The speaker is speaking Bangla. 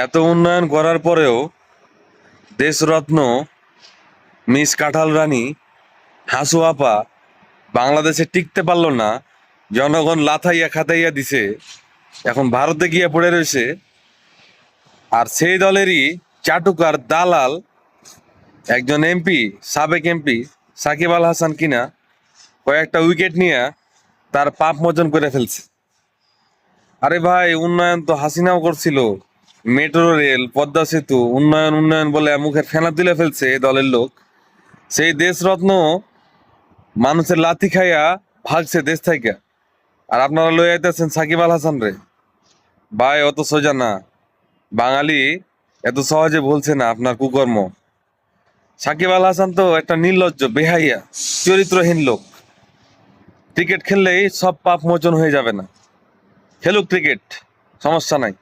এত উন্নয়ন করার পরেও দেশরত্ন মিস কাঁঠাল রানী হাসু আপা বাংলাদেশে টিকতে পারলো না। জনগণ লাথাইয়া খাতাইয়া দিছে, এখন ভারতে গিয়ে পড়ে রয়েছে। আর সেই দলেরই চাটুকার দালাল একজন এমপি, সাবেক এমপি সাকিব আল হাসান কিনা কয়েকটা উইকেট নিয়ে তার পাপ মোচন করে ফেলছে। আরে ভাই, উন্নয়ন তো হাসিনাও করছিল, মেট্রো রেল, পদ্মা সেতু, উন্নয়ন উন্নয়ন বলে মুখের ফেনা তুলে ফেলছে এই দলের লোক। সেই দেশরত্ন মানুষের লাথি খাইয়া ভাগছে দেশ থেকে, আর আপনারা লই আইতেছেন সাকিব আল হাসান রে। ভাই, অত সোজা না, বাঙালি এত সহজে বলছে না আপনার কুকর্ম। সাকিব আল হাসান তো একটা নির্লজ্জ, বেহাইয়া, চরিত্রহীন লোক। ক্রিকেট খেললেই সব পাপ মোচন হয়ে যাবে না? খেলুক ক্রিকেট, সমস্যা নাই।